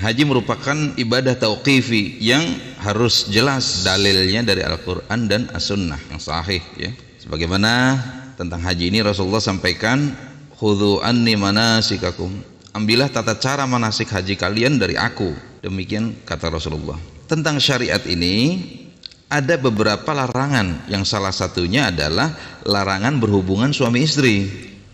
Haji merupakan ibadah tauqifi yang harus jelas dalilnya dari Al-Quran dan As-Sunnah yang sahih ya. Sebagaimana tentang haji ini Rasulullah sampaikan, khudhu anni manasikakum, ambillah tata cara manasik haji kalian dari aku. Demikian kata Rasulullah. Tentang syariat ini ada beberapa larangan, yang salah satunya adalah larangan berhubungan suami istri.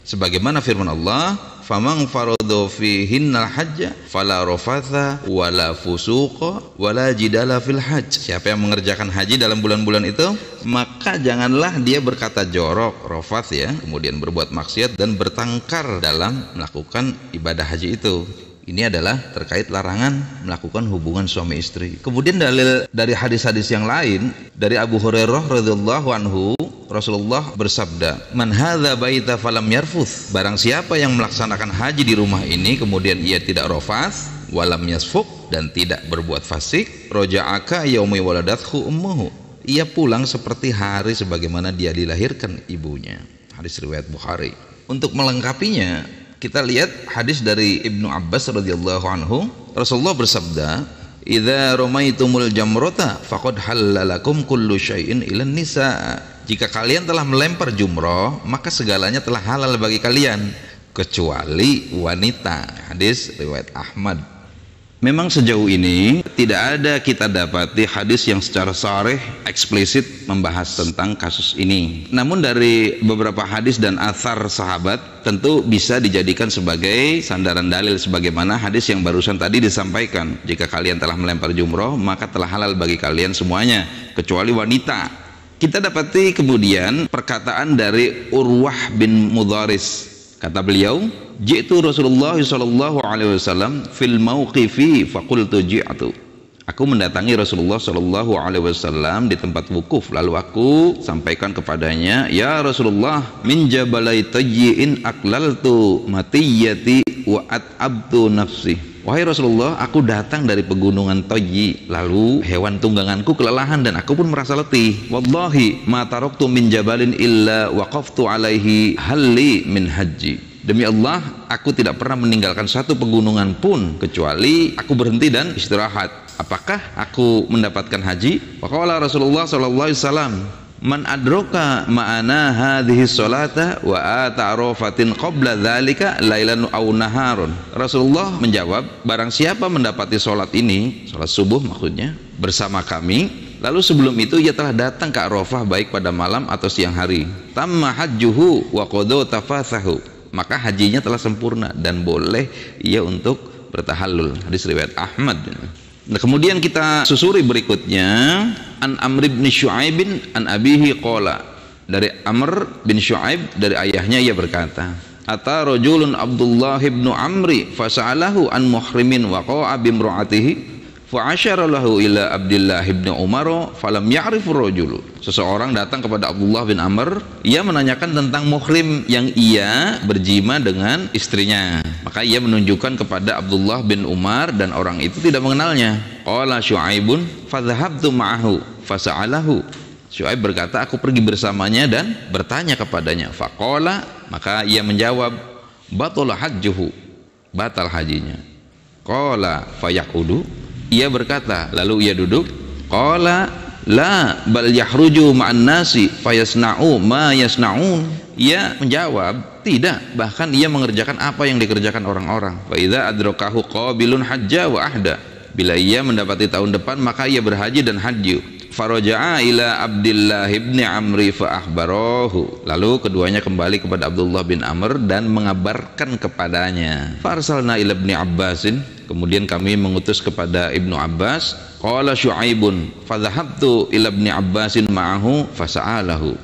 Sebagaimana firman Allah, "Faman farada fihinnal hajja fala rafatha wala fusuqa wala jidala fil hajj." Siapa yang mengerjakan haji dalam bulan-bulan itu, maka janganlah dia berkata jorok, rafath ya, kemudian berbuat maksiat dan bertengkar dalam melakukan ibadah haji itu. Ini adalah terkait larangan melakukan hubungan suami istri. Kemudian dalil dari hadis-hadis yang lain dari Abu Hurairah radhiyallahu anhu, Rasulullah bersabda, "Man hadza baita falam yarfuth." Barang siapa yang melaksanakan haji di rumah ini kemudian ia tidak rafath, walam yasfuq, dan tidak berbuat fasik, raja'aka yaumi waladathu ummuhu. Ia pulang seperti hari sebagaimana dia dilahirkan ibunya. Hadis riwayat Bukhari. Untuk melengkapinya, kita lihat hadis dari Ibnu Abbas radhiyallahu anhu. Rasulullah bersabda, "Idza ramaitumul jamrata faqad halalakum kullu syai'in ilan nisa." Jika kalian telah melempar jumroh, maka segalanya telah halal bagi kalian kecuali wanita. Hadis riwayat Ahmad. Memang sejauh ini tidak ada kita dapati hadis yang secara sharih eksplisit membahas tentang kasus ini. Namun dari beberapa hadis dan athar sahabat tentu bisa dijadikan sebagai sandaran dalil, sebagaimana hadis yang barusan tadi disampaikan, jika kalian telah melempar jumroh maka telah halal bagi kalian semuanya kecuali wanita. Kita dapati kemudian perkataan dari Urwah bin Mudharis. Kata beliau, "Ji'tu Rasulullah sallallahu alaihi wasallam fil mauqifi faqultu ji'tu." Aku mendatangi Rasulullah sallallahu alaihi wasallam di tempat wukuf, lalu aku sampaikan kepadanya, "Ya Rasulullah, min jabalai tayyin aqlaltu matiyati wa at'abtu nafsi." Wahai Rasulullah, aku datang dari pegunungan Tayyi, lalu hewan tungganganku kelelahan dan aku pun merasa letih. Wallahi ma taraktu min jabalin illa waqaftu alaihi halli min haji. Demi Allah, aku tidak pernah meninggalkan satu pegunungan pun kecuali aku berhenti dan istirahat. Apakah aku mendapatkan haji? Faqala Rasulullah sallallahu alaihi wasallam, "Man adroka ma'ana hadhihi sholata wa ata arafatin qabla dzalika lailan aw naharun." Rasulullah menjawab, barang siapa mendapati sholat ini, sholat subuh maksudnya, bersama kami, lalu sebelum itu ia telah datang ke Arafah baik pada malam atau siang hari, tamma hajjuhu wa qada tafathahu, maka hajinya telah sempurna dan boleh ia untuk bertahallul. Hadis riwayat Ahmad. Nah, kemudian kita susuri berikutnya, an Amr bin Syu'aib an abihi qala, dari Amr bin Syu'aib dari ayahnya ia berkata, "Ata rajulun Abdullah bin Amri fasa'alahu an muhrimin wa qa'a bimra'atihi fa'asyara lahu ila Abdullah bin Umar falam ya'rif rajul." Seseorang datang kepada Abdullah bin Amr, ia menanyakan tentang muhrim yang ia berjima dengan istrinya. Maka ia menunjukkan kepada Abdullah bin Umar dan orang itu tidak mengenalnya. Qala Syu'aibun fadhahabtu ma'ahu fasa'alahu. Syu'aib berkata, aku pergi bersamanya dan bertanya kepadanya. Faqala, maka ia menjawab, batala hajjuhu, batal hajinya. Qala fayaqudu, ia berkata, lalu ia duduk. Qala la bal yahruju ma'an nasi fayasna'u ma yasna'un. Ia menjawab, tidak, bahkan ia mengerjakan apa yang dikerjakan orang-orang. Fa idza adrakahu qabilun hajja wa ahda, bila ia mendapati tahun depan maka ia berhaji dan haji. Faraja'a ila Abdullah bin Amri fa akhbarahu, lalu keduanya kembali kepada Abdullah bin Amr dan mengabarkan kepadanya. Farsalna ila Ibni Abbasin, kemudian kami mengutus kepada Ibnu Abbas. Qala Syu'aibun fadhahabtu ila Ibni Abbasin ma'ahu fasa'alahu,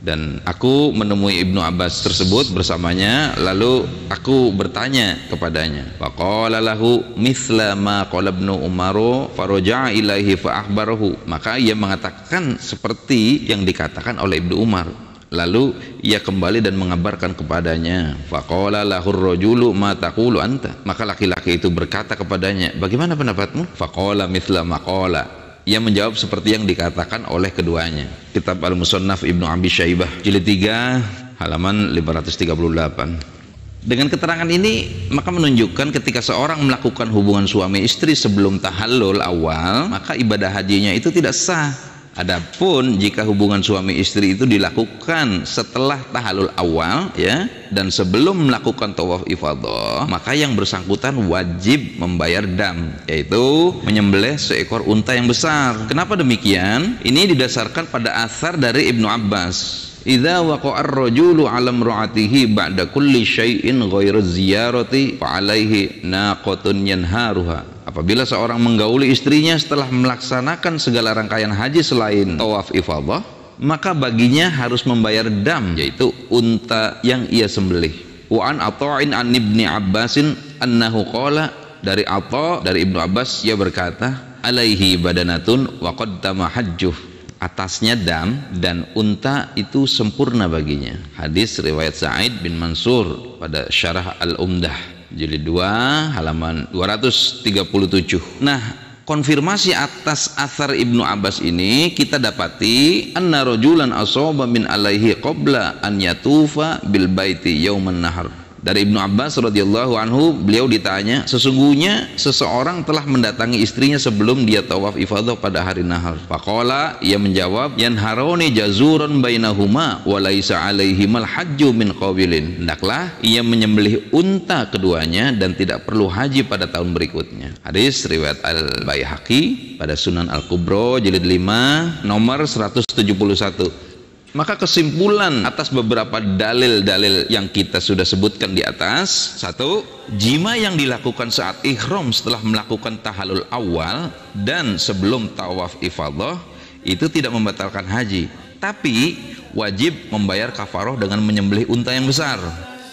dan aku menemui Ibnu Abbas tersebut bersamanya, lalu aku bertanya kepadanya. Faqala lahu mithla ma qala Ibnu Umar faraja'a ilaihi fa akhbarahu, maka ia mengatakan seperti yang dikatakan oleh Ibnu Umar, lalu ia kembali dan mengabarkan kepadanya. Faqala lahur rajulu ma taqulu anta, maka laki-laki itu berkata kepadanya, bagaimana pendapatmu? Faqala mithla ma qala, ia menjawab seperti yang dikatakan oleh keduanya. Kitab Al-Musannaf Ibnu Abi Syaibah jilid 3 halaman 538. Dengan keterangan ini maka menunjukkan ketika seorang melakukan hubungan suami istri sebelum tahallul awal, maka ibadah hajinya itu tidak sah. Adapun jika hubungan suami istri itu dilakukan setelah tahallul awal ya, dan sebelum melakukan tawaf ifadah, maka yang bersangkutan wajib membayar dam, yaitu menyembelih seekor unta yang besar. Kenapa demikian? Ini didasarkan pada asar dari Ibnu Abbas. Idza waqa'a ar-rajulu 'ala imra'atihi ba'da kulli syai'in ghairu ziyarati fa 'alaihi naqatun yanharuha. Apabila seorang menggauli istrinya setelah melaksanakan segala rangkaian haji selain tawaf ifadah, maka baginya harus membayar dam, yaitu unta yang ia sembelih. Wa an Atha'in an Ibni Abbasin annahu qala, dari Atha dari Ibnu Abbas ia berkata, alaihi badanatun wa qaddama hajjuh, atasnya dam dan unta itu sempurna baginya. Hadis riwayat Sa'id bin Mansur pada Syarah Al-Umdah jilid 2 halaman 237. Nah, konfirmasi atas athar Ibnu Abbas ini kita dapati anna rajulan asaba min alaihi qabla an yatufa bil baiti yauman nahar. Dari Ibnu Abbas radhiyallahu anhu, beliau ditanya, sesungguhnya seseorang telah mendatangi istrinya sebelum dia tawaf ifadah pada hari nahar. Faqala, ia menjawab, yanharuni jazuran bainahuma wa laisa alaihimal hajju min qabilin. Hendaklah ia menyembelih unta keduanya dan tidak perlu haji pada tahun berikutnya. Hadis riwayat Al-Baihaqi pada Sunan Al-Kubra jilid 5 nomor 171. Maka kesimpulan atas beberapa dalil-dalil yang kita sudah sebutkan di atas, satu, jima yang dilakukan saat ihram setelah melakukan tahallul awal dan sebelum tawaf ifadah itu tidak membatalkan haji, tapi wajib membayar kafaroh dengan menyembelih unta yang besar.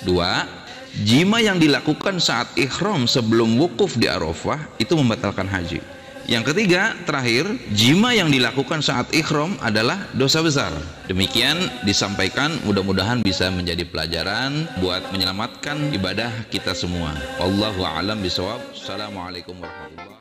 Dua, jima yang dilakukan saat ihram sebelum wukuf di Arafah itu membatalkan haji. Yang ketiga, terakhir, jima yang dilakukan saat ihram adalah dosa besar. Demikian disampaikan, mudah-mudahan bisa menjadi pelajaran buat menyelamatkan ibadah kita semua. Wallahu a'lam bishawab. Assalamualaikum warahmatullahi wabarakatuh.